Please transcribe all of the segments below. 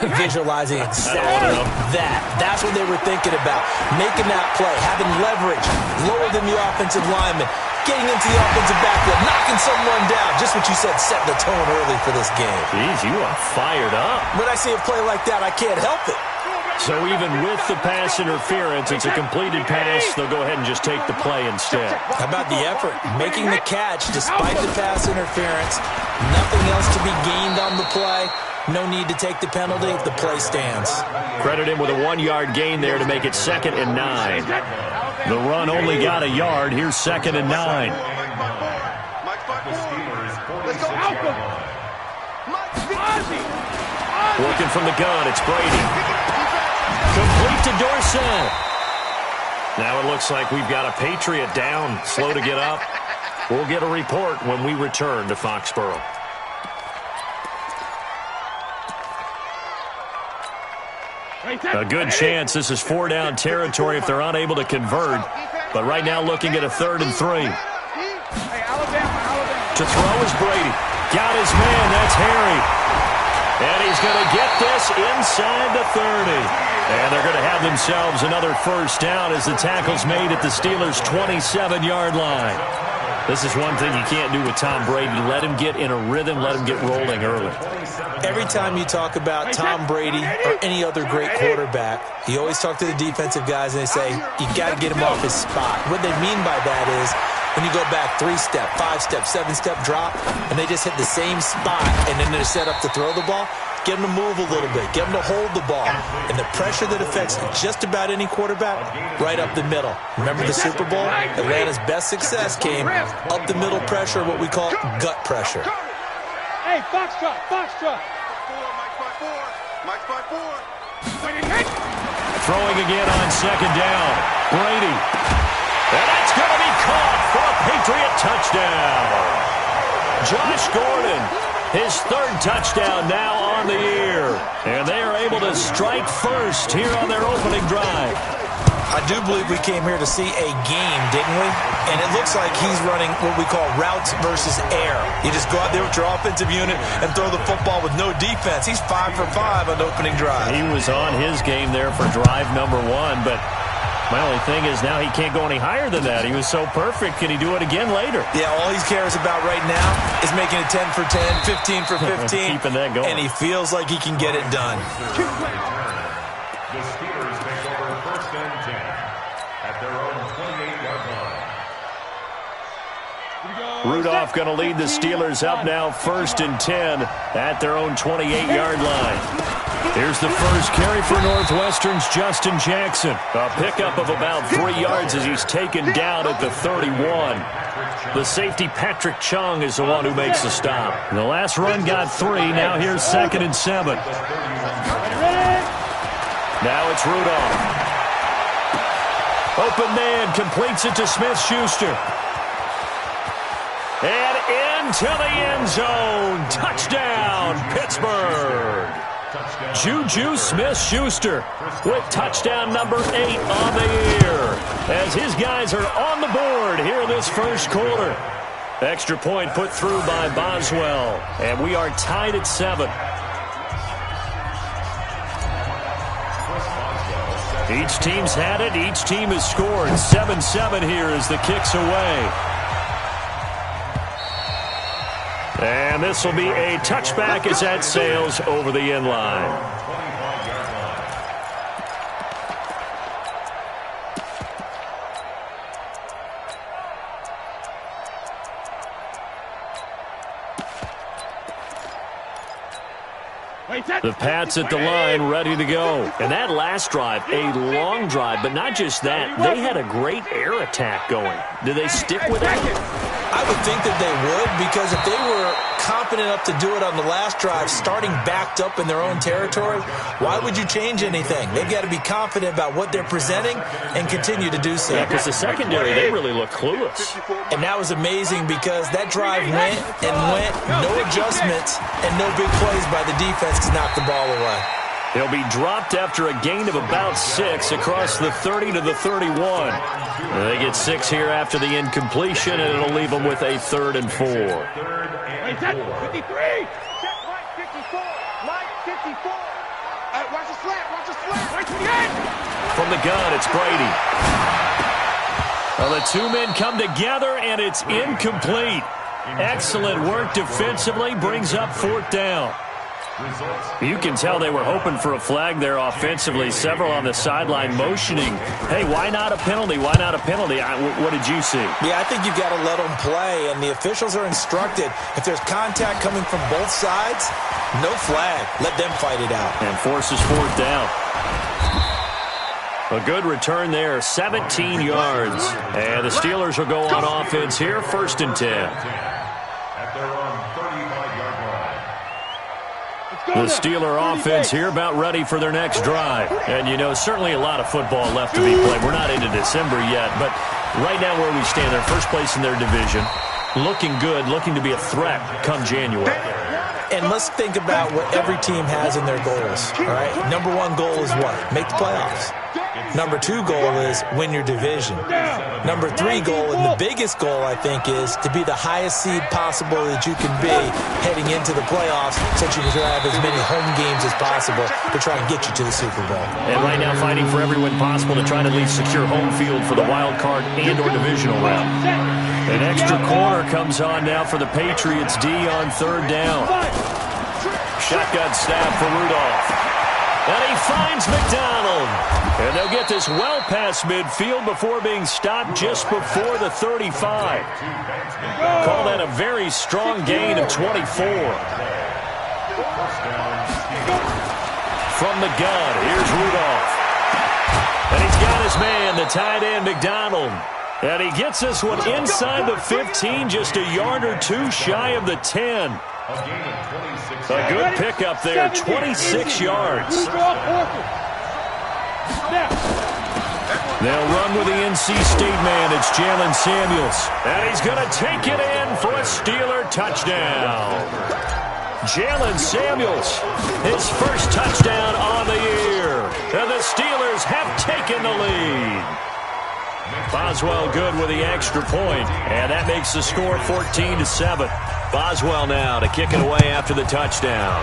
Visualizing exactly that. That's what they were thinking about. Making that play, having leverage, lower than the offensive lineman, getting into the offensive backfield, knocking someone down. Just what you said, setting the tone early for this game. Jeez, you are fired up. When I see a play like that, I can't help it. So even with the pass interference, it's a completed pass. They'll go ahead and just take the play instead. How about the effort? Making the catch despite the pass interference. Nothing else to be gained on the play. No need to take the penalty. The play stands. Credit him with a 1-yard gain there to make it 2nd and 9. The run only got a yard. Here's 2nd and 9. Working from the gun, it's Brady. Complete to Dorsett. Now it looks like we've got a Patriot down, slow to get up. We'll get a report when we return to Foxborough. A good chance this is 4-down territory if they're unable to convert. But right now looking at a 3rd and 3. To throw is Brady. Got his man, that's Harry. And he's going to get this inside the 30. And they're going to have themselves another first down as the tackle's made at the Steelers' 27-yard line. This is one thing you can't do with Tom Brady. Let him get in a rhythm, let him get rolling early. Every time you talk about Tom Brady or any other great quarterback, you always talk to the defensive guys and they say, you got to get him off his spot. What they mean by that is when you go back 3-step, 5-step, 7-step drop, and they just hit the same spot and then they're set up to throw the ball, get them to move a little bit, get them to hold the ball. And the pressure that affects just about any quarterback, right up the middle. Remember the Super Bowl? Atlanta's best success came up the middle pressure, what we call gut pressure. Hey, Foxtrot, Foxtrot. Mike 5-4. Throwing again on 2nd down. Brady. And that's going to be caught for a Patriot touchdown. Josh Gordon, his 3rd touchdown now on the year. And they are able to strike first here on their opening drive. I do believe we came here to see a game, didn't we? And it looks like he's running what we call routes versus air. You just go out there with your offensive unit and throw the football with no defense. He's 5 for 5 on the opening drive. He was on his game there for drive number 1, but my only thing is now he can't go any higher than that. He was so perfect. Can he do it again later? Yeah, all he cares about right now is making it 10 for 10, 15 for 15. Keeping that going. And he feels like he can get it done. The Steelers take over 1st and 10 at their own 28-yard line. Rudolph going to lead the Steelers up now 1st and 10 at their own 28-yard line. Here's the first carry for Northwestern's Justin Jackson. A pickup of about 3 yards as he's taken down at the 31. The safety Patrick Chung is the one who makes the stop. The last run got 3. Now here's 2nd and 7. Now it's Rudolph. Open man completes it to Smith-Schuster. And into the end zone. Touchdown, Pittsburgh. Juju Smith-Schuster with touchdown number 8 on the year. As his guys are on the board here in this first quarter. Extra point put through by Boswell. And we are tied at 7. Each team's had it. Each team has scored. 7-7 here as the kick's away. And this will be a touchback as that sails over the end line. The Pats at the line, ready to go. And that last drive, a long drive, but not just that. They had a great air attack going. Do they stick with that? I would think that they would, because if they were confident enough to do it on the last drive, starting backed up in their own territory, why would you change anything? They've got to be confident about what they're presenting and continue to do so. Yeah, because the secondary, they really look clueless. And that was amazing because that drive went and went, no adjustments, and no big plays by the defense to knock the ball away. He'll be dropped after a gain of about 6 across the 30 to the 31. They get 6 here after the incompletion, and it'll leave them with a 3rd and 4. 53. Check Mike 54. Mike 54. Watch the slant. Watch the slant. From the gun, it's Brady. Well, the two men come together, and it's incomplete. Excellent work defensively, brings up fourth down. You can tell they were hoping for a flag there offensively. Several on the sideline motioning, hey, why not a penalty? Why not a penalty? What did you see? Yeah, I think you've got to let them play, and the officials are instructed. If there's contact coming from both sides, no flag. Let them fight it out. And forces fourth down. A good return there, 17 yards. And the Steelers will go on offense here, 1st and 10. At their own 35-yard line. The Steeler offense here about ready for their next drive. And, you know, certainly a lot of football left to be played. We're not into December yet, but right now where we stand, they're first place in their division. Looking good, looking to be a threat come January. And let's think about what every team has in their goals, all right? Number one goal is what? Make the playoffs. Number two goal is win your division. Number three goal, and the biggest goal, I think, is to be the highest seed possible that you can be heading into the playoffs so that you can have as many home games as possible to try and get you to the Super Bowl. And right now fighting for every win possible to try to at least secure home field for the wild card and or divisional round. An extra corner comes on now for the Patriots D on 3rd down. Shotgun snap for Rudolph. And he finds McDonald. And they'll get this well past midfield before being stopped just before the 35. Call that a very strong gain of 24. From the gun, here's Rudolph. And he's got his man, the tight end, McDonald. And he gets this one inside the 15, just a yard or two shy of the 10. A good pickup there, 26 yards. They'll run with the NC State man. It's Jalen Samuels. And he's going to take it in for a Steeler touchdown. Jalen Samuels, his first touchdown on the year. And the Steelers have taken the lead. Boswell good with the extra point, and that makes the score 14-7. Boswell now to kick it away after the touchdown.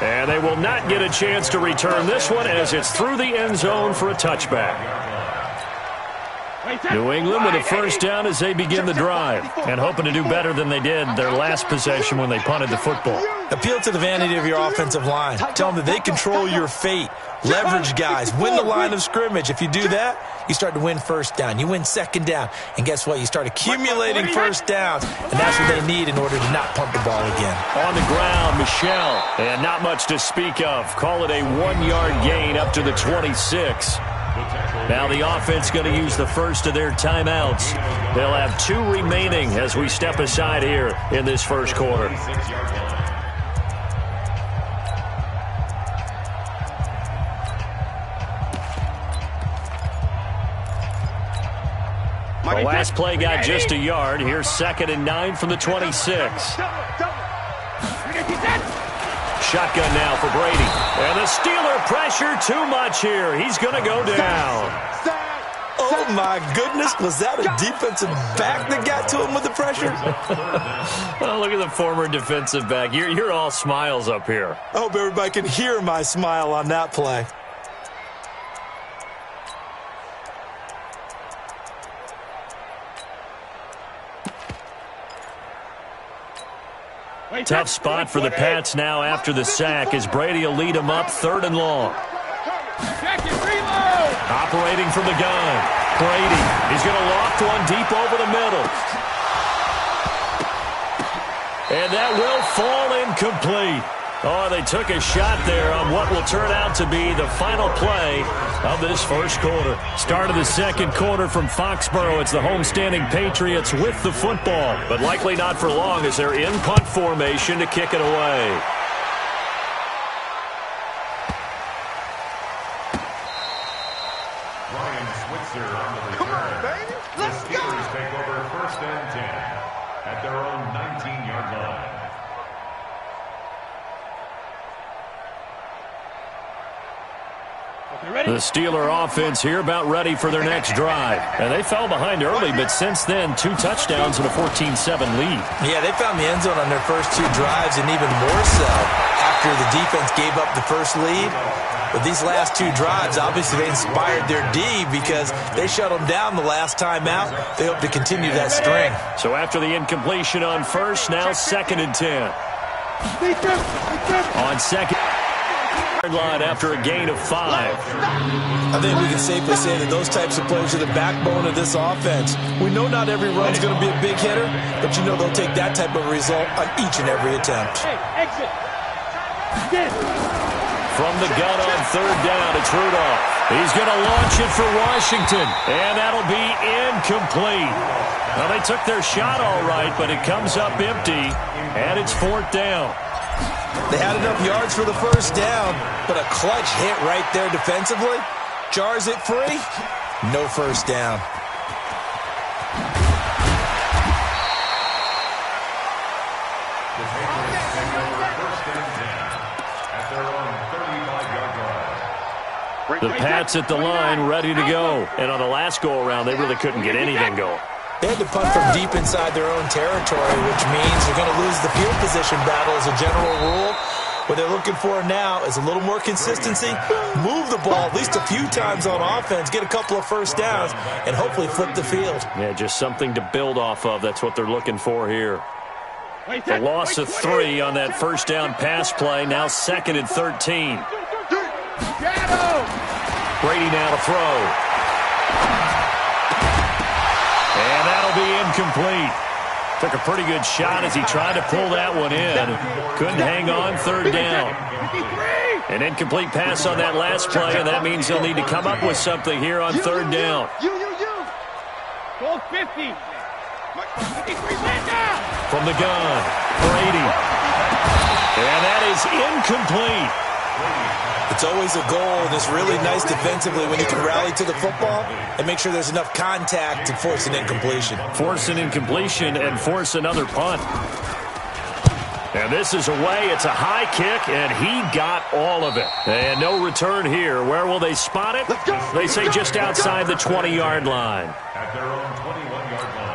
And they will not get a chance to return this one as it's through the end zone for a touchback. New England with a first down as they begin the drive and hoping to do better than they did their last possession when they punted the football. Appeal to the vanity of your offensive line. Tell them that they control your fate. Leverage guys. Win the line of scrimmage. If you do that, you start to win first down. You win second down. And guess what? You start accumulating first downs. And that's what they need in order to not punt the ball again. On the ground, Michelle. And not much to speak of. Call it a 1-yard gain up to the 26. Now the offense going to use the first of their timeouts. They'll have 2 remaining as we step aside here in this first quarter. The last play got just a yard. Here's 2nd and 9 from the 26. Shotgun now for Brady. And the Steeler pressure too much here. He's going to go down. Oh, my goodness. Was that a defensive back that got to him with the pressure? Oh, look at the former defensive back. You're all smiles up here. I hope everybody can hear my smile on that play. Tough spot for the Pats now after the sack as Brady will lead them up 3rd and long. Operating from the gun. Brady, he's going to loft one deep over the middle. And that will fall incomplete. Oh, they took a shot there on what will turn out to be the final play of this first quarter. Start of the second quarter from Foxborough. It's the homestanding Patriots with the football, but likely not for long as they're in punt formation to kick it away. Ryan Switzer on the return. Come on, baby. Let's go. The Steelers take over 1st and 10 at their own 19-yard line. The Steeler offense here about ready for their next drive. And they fell behind early, but since then, 2 touchdowns and a 14-7 lead. Yeah, they found the end zone on their first 2 drives, and even more so after the defense gave up the first lead. But these last 2 drives, obviously they inspired their D because they shut them down the last time out. They hope to continue that string. So after the incompletion on first, now 2nd and 10. On second line after a gain of 5. I think we can safely say that those types of plays are the backbone of this offense. We know not every run's going to be a big hitter, but you know they'll take that type of result on each and every attempt. From the gun on 3rd down, it's Rudolph. He's going to launch it for Washington, and that'll be incomplete. Well, they took their shot all right, but it comes up empty, and it's 4th down. They had enough yards for the first down, but a clutch hit right there defensively. Jars it free. No first down. The Pats at the line, ready to go. And on the last go-around, they really couldn't get anything going. They had to punt from deep inside their own territory, which means they're going to lose the field position battle as a general rule. What they're looking for now is a little more consistency, move the ball at least a few times on offense, get a couple of first downs, and hopefully flip the field. Yeah, just something to build off of. That's what they're looking for here. The loss of 3 on that first down pass play, now 2nd and 13. Brady now to throw. And that'll be incomplete. Took a pretty good shot as he tried to pull that one in. Couldn't hang on 3rd down. An incomplete pass on that last play, and that means they'll need to come up with something here on 3rd down. Go 50. From the gun, Brady. And that is incomplete. It's always a goal, and it's really nice defensively when you can rally to the football and make sure there's enough contact to force an incompletion. Force an incompletion and force another punt. And this is away. It's a high kick, and he got all of it. And no return here. Where will they spot it? They say just outside the 20-yard line. At their own 21-yard line.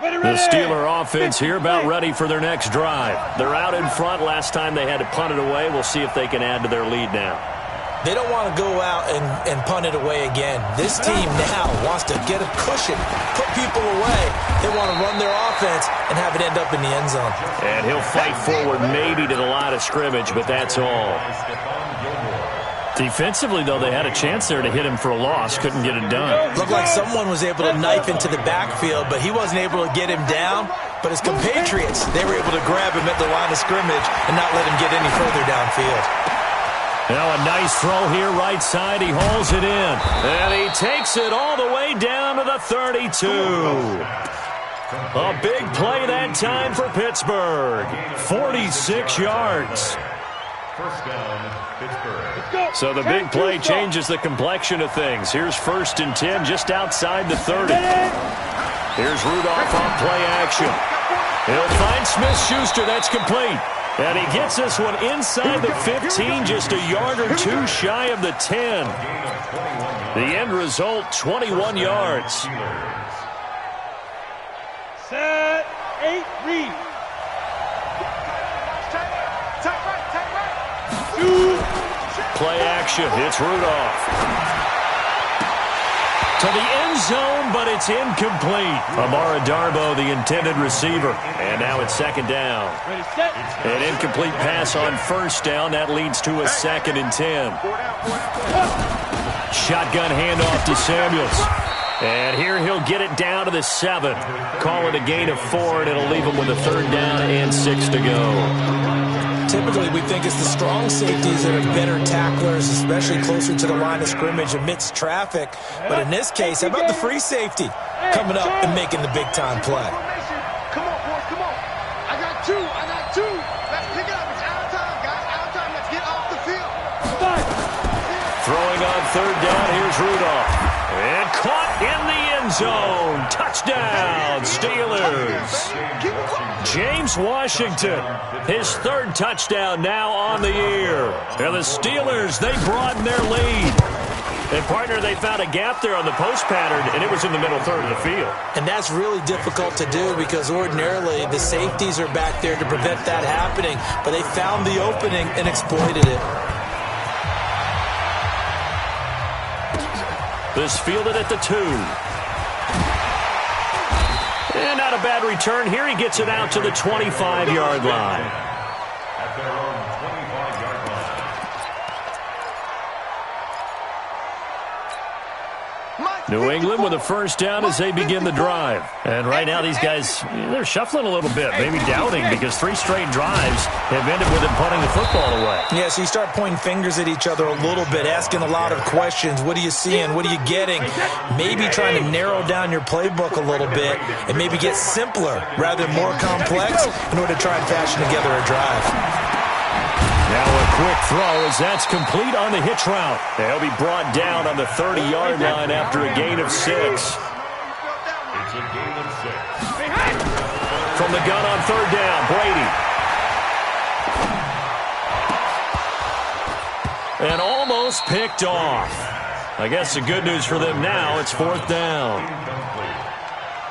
The Steeler offense here about ready for their next drive. They're out in front. Last time they had to punt it away. We'll see if they can add to their lead now. They don't want to go out and punt it away again. This team now wants to get a cushion, put people away. They want to run their offense and have it end up in the end zone. And he'll fight forward maybe to the line of scrimmage, but that's all. Defensively, though, they had a chance there to hit him for a loss. Couldn't get it done. Looked like someone was able to knife into the backfield, but he wasn't able to get him down. But his compatriots, they were able to grab him at the line of scrimmage and not let him get any further downfield. Now a nice throw here, right side. He hauls it in. And he takes it all the way down to the 32. A big play that time for Pittsburgh. 46 yards. First down, Pittsburgh. So the big play changes the complexion of things. Here's 1st and 10 just outside the 30. Here's Rudolph on play action. He'll find Smith-Schuster. That's complete. And he gets this one inside the 15, just a yard or 2 shy of the 10. The end result, 21 yards. Set, 8, read. Play action. It's Rudolph. To the end zone, but it's incomplete. Amara Darbo, the intended receiver. And now it's 2nd down. An incomplete pass on 1st down. That leads to a 2nd and 10. Shotgun handoff to Samuels. And here he'll get it down to the 7. Call it a gain of 4, and it'll leave him with a 3rd down and 6 to go. Typically, we think it's the strong safeties that are better tacklers, especially closer to the line of scrimmage amidst traffic. But in this case, how about the free safety coming up and making the big-time play? Come on, boys, come on. I got 2. Let's pick it up. It's out of time, guys. Out of time. Let's get off the field. Throwing on 3rd down, here's Rudolph. And caught in the end zone. Touchdown, Steelers. James Washington, his third touchdown now on the year. And the Steelers, they broaden their lead. And, partner, they found a gap there on the post pattern, and it was in the middle third of the field. And that's really difficult to do because ordinarily the safeties are back there to prevent that happening. But they found the opening and exploited it. This fielded at the 2. And not a bad return. Here he gets it out to the 25-yard line. At their own 25-yard line. New England with a first down as they begin the drive. And right now these guys, they're shuffling a little bit, maybe doubting because 3 straight drives have ended with them punting the football away. Yeah, so you start pointing fingers at each other a little bit, asking a lot of questions. What are you seeing? What are you getting? Maybe trying to narrow down your playbook a little bit and maybe get simpler rather than more complex in order to try and fashion together a drive. Now a quick throw as that's complete on the hitch route. They'll be brought down on the 30-yard line after a gain of 6. It's a gain of 6. From the gun on third down, Brady. And almost picked off. I guess the good news for them now, it's fourth down.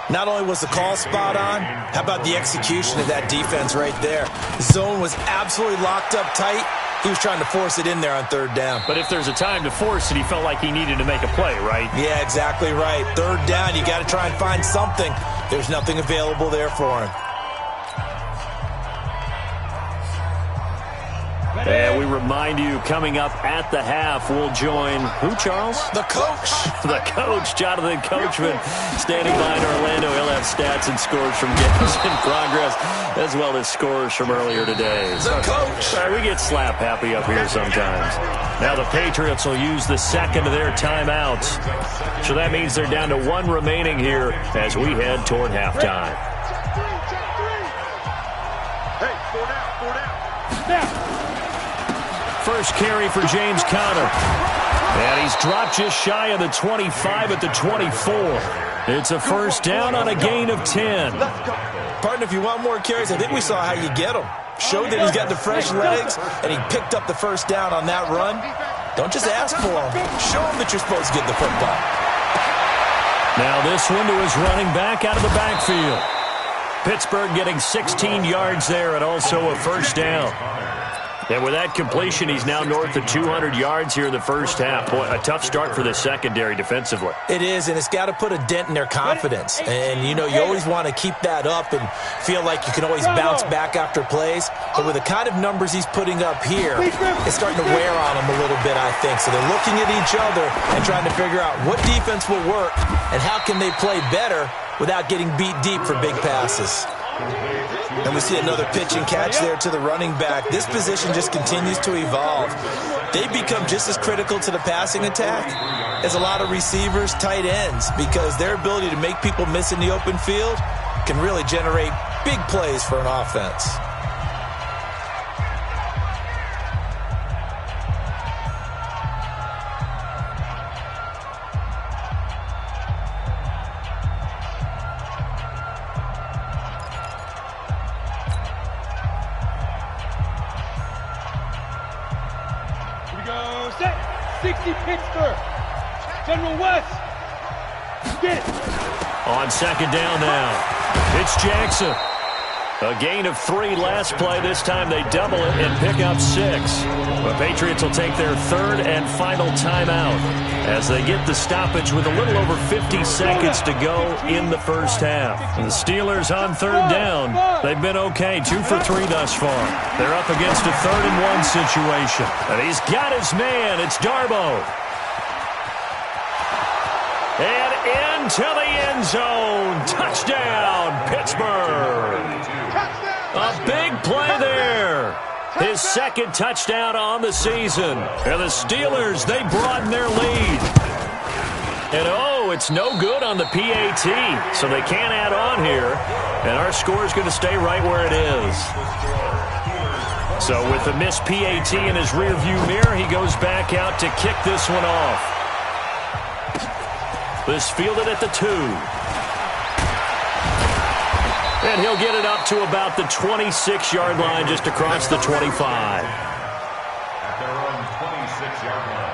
Not only was the call spot on, how about the execution of that defense right there? The zone was absolutely locked up tight. He was trying to force it in there on third down. But if there's a time to force it, he felt like he needed to make a play, right? Yeah, exactly right. Third down, you got to try and find something. There's nothing available there for him. And we remind you, coming up at the half, we'll join who, Charles? The coach. The coach, Jonathan Coachman, standing by in Orlando. He'll have stats and scores from games in progress, as well as scores from earlier today. The coach. We get slap happy up here sometimes. Now the Patriots will use the second of their timeouts. So that means they're down to 1 remaining here as we head toward halftime. Hey, 4 down. First carry for James Conner. And he's dropped just shy of the 25 at the 24. It's a first down on a gain of 10. Partner, if you want more carries, I think we saw how you get them. Showed that he's got the fresh legs, and he picked up the first down on that run. Don't just ask for them. Show him that you're supposed to get the football. Now this one to his running back out of the backfield. Pittsburgh getting 16 yards there and also a first down. And with that completion, he's now north of 200 yards here in the first half. Boy, a tough start for the secondary defensively. It is, and it's got to put a dent in their confidence. And, you know, you always want to keep that up and feel like you can always bounce back after plays. But with the kind of numbers he's putting up here, it's starting to wear on them a little bit, I think. So they're looking at each other and trying to figure out what defense will work and how can they play better without getting beat deep for big passes. And we see another pitch and catch there to the running back. This position just continues to evolve. They become just as critical to the passing attack as a lot of receivers, tight ends, because their ability to make people miss in the open field can really generate big plays for an offense. Pittsburgh. General West. Get it. On second down now, it's Jackson. A gain of 3 last play. This time they double it and pick up 6. The Patriots will take their third and final timeout as they get the stoppage with a little over 50 seconds to go in the first half. The Steelers on third down. They've been okay, 2 for 3 thus far. They're up against a 3rd and 1 situation. And he's got his man. It's Darboh. And into the end zone. Touchdown, Pittsburgh. A big play there. His second touchdown on the season. And the Steelers, they broaden their lead. And oh, it's no good on the PAT, so they can't add on here. And our score is going to stay right where it is. So with the missed PAT in his rearview mirror, he goes back out to kick this one off. This fielded at the 2. And he'll get it up to about the 26-yard line, just across the 25. At their own 26-yard line.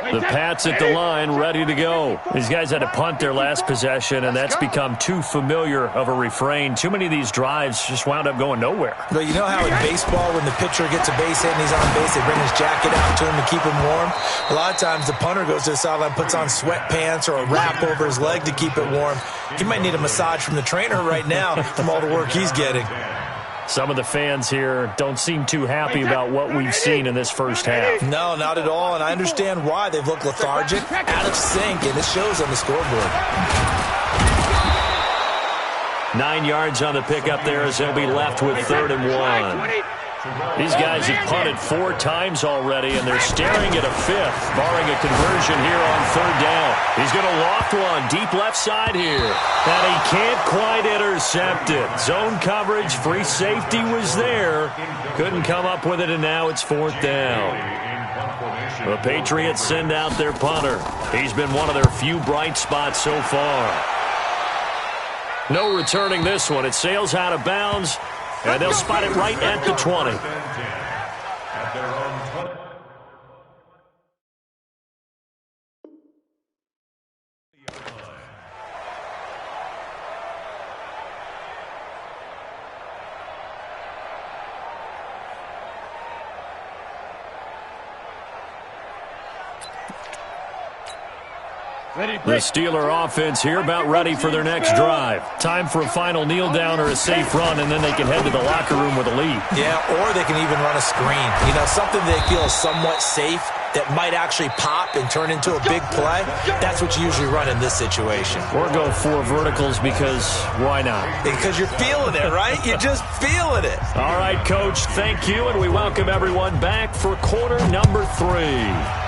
The Pats at the line, ready to go. These guys had to punt their last possession, and that's become too familiar of a refrain. Too many of these drives just wound up going nowhere. But you know how in baseball, when the pitcher gets a base hit and he's on base, they bring his jacket out to him to keep him warm? A lot of times the punter goes to the sideline, puts on sweatpants or a wrap over his leg to keep it warm. He might need a massage from the trainer right now from all the work he's getting. Some of the fans here don't seem too happy about what we've seen in this first half. No, not at all, and I understand why. They've looked lethargic, out of sync, and it shows on the scoreboard. 9 yards on the pickup there as they'll be left with 3rd and 1. These guys have punted 4 times already, and they're staring at a 5th, barring a conversion here on 3rd down. He's going to loft one deep left side here, and he can't quite intercept it. Zone coverage, free safety was there. Couldn't come up with it, and now it's 4th down. The Patriots send out their punter. He's been one of their few bright spots so far. No returning this one. It sails out of bounds. And they'll spot it right at the 20. At their own 20. The Steeler offense here about ready for their next drive. Time for a final kneel down or a safe run, and then they can head to the locker room with a lead. Yeah, or they can even run a screen. You know, something they feel is somewhat safe that might actually pop and turn into a big play. That's what you usually run in this situation. Or go 4 verticals because why not? Because you're feeling it, right? You're just feeling it. All right, Coach, thank you, and we welcome everyone back for quarter number 3.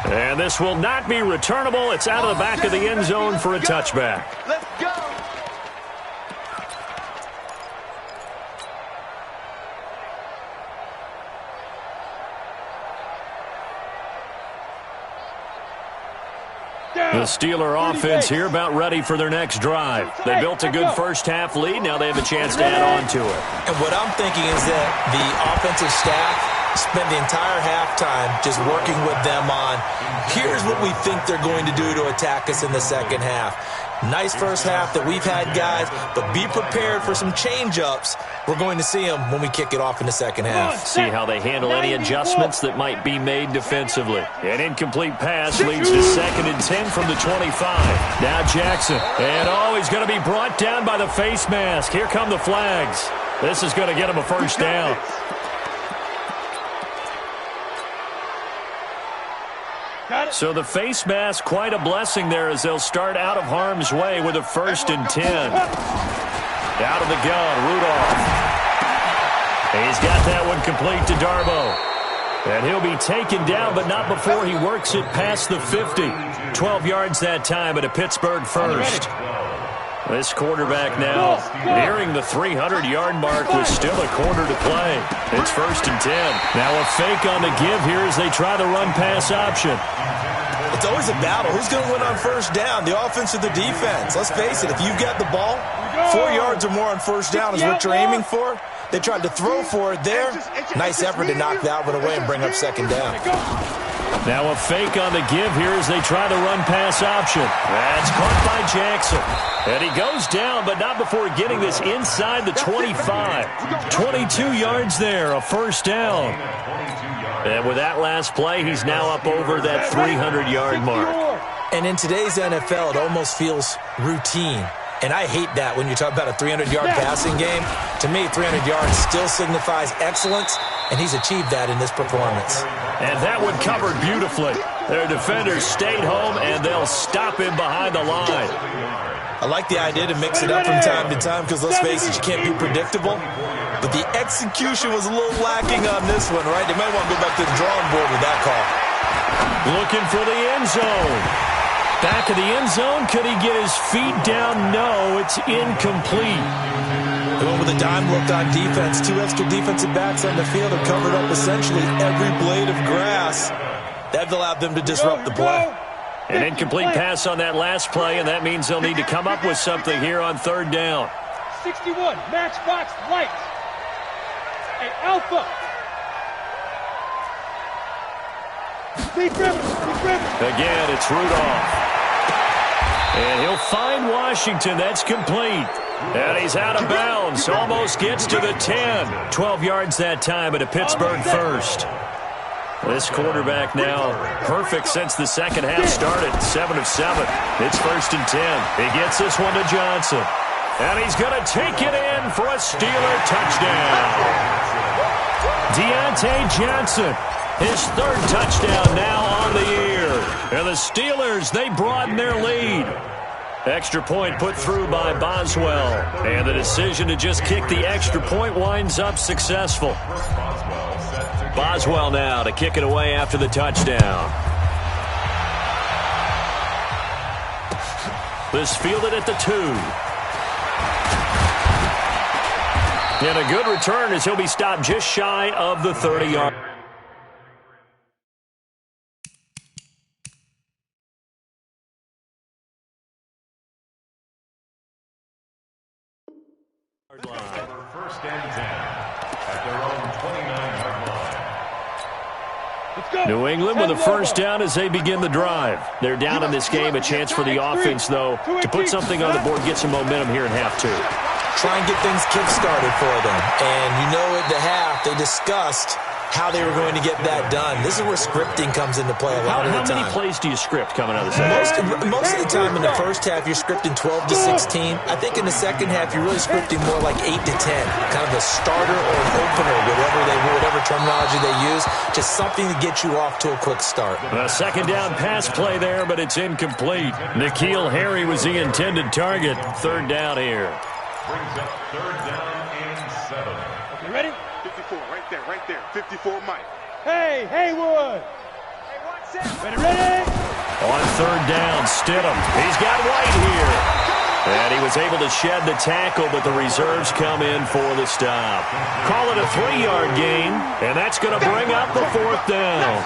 And this will not be returnable. It's out of the back of the end zone for a touchback. Let's go. The Steeler offense here about ready for their next drive. They built a good first-half lead. Now they have a chance to add on to it. And what I'm thinking is that the offensive staff spent the entire halftime just working with them on, here's what we think they're going to do to attack us in the second half. Nice first half that we've had, guys, but be prepared for some change-ups. We're going to see them when we kick it off in the second half. See how they handle any adjustments that might be made defensively. An incomplete pass leads to 2nd and 10 from the 25. Now Jackson. And he's going to be brought down by the face mask. Here come the flags. This is going to get him a first down. So the face mask, quite a blessing there as they'll start out of harm's way with a 1st and 10. Out of the gun, Rudolph. He's got that one complete to Darbo. And he'll be taken down, but not before he works it past the 50. 12 yards that time at a Pittsburgh first. This quarterback now nearing the 300-yard mark with still a quarter to play. It's 1st and 10. Now a fake on the give here as they try the run-pass option. It's always a battle. Who's going to win on first down, the offense or the defense? Let's face it, if you've got the ball, 4 yards or more on first down is what you're aiming for. They tried to throw for it there. Nice effort to knock that one away and bring up 2nd down. Now a fake on the give here as they try the run-pass option. That's caught by Jackson. And he goes down, but not before getting this inside the 25. 22 yards there, a first down. And with that last play, he's now up over that 300-yard mark. And in today's NFL, it almost feels routine. And I hate that when you talk about a 300-yard passing game. To me, 300 yards still signifies excellence, and he's achieved that in this performance. And that one covered beautifully. Their defenders stayed home, and they'll stop him behind the line. I like the idea to mix it up from time to time because, let's face it, you can't be predictable. But the execution was a little lacking on this one, right? They might want to go back to the drawing board with that call. Looking for the end zone. Back of the end zone. Could he get his feet down? No, it's incomplete. Going with a dime look on defense. 2 extra defensive backs on the field have covered up essentially every blade of grass. That allowed them to disrupt the play. An incomplete pass on that last play, and that means they'll need to come up with something here on third down. 61, Matchbox Lights. Hey, Alpha. Again, it's Rudolph. And he'll find Washington. That's complete. And he's out of bounds. Almost gets to the 10. 12 yards that time at a Pittsburgh first. This quarterback now perfect since the second half started. 7 of 7. It's 1st and 10. He gets this one to Johnson. And he's going to take it in for a Steeler touchdown. Deontay Johnson, his 3rd touchdown now on the year. And the Steelers, they broaden their lead. Extra point put through by Boswell. And the decision to just kick the extra point winds up successful. Boswell now to kick it away after the touchdown. This fielded at the 2. And a good return as he'll be stopped just shy of the 30-yard. First and 10 at their own 29-yard line. New England with a first down as they begin the drive. They're down in this game. A chance for the offense, though, to put something on the board, get some momentum here in half 2. Try and get things kick-started for them. And you know at the half, they discussed how they were going to get that done. This is where scripting comes into play a lot of the time. How many plays do you script coming out of the second half? Most of the time in the first half, you're scripting 12 to 16. I think in the second half, you're really scripting more like 8 to 10. Kind of a starter or an opener, whatever terminology they use. Just something to get you off to a quick start. A second down pass play there, but it's incomplete. N'Keal Harry was the intended target. 3rd down here. Brings up 3rd down and 7. Okay, ready? 54, right there. 54, Mike. Hey, Haywood. Hey, watch out. Ready? On 3rd down, Stidham. He's got White here. And he was able to shed the tackle, but the reserves come in for the stop. Call it a 3-yard gain, and that's going to bring up the 4th down.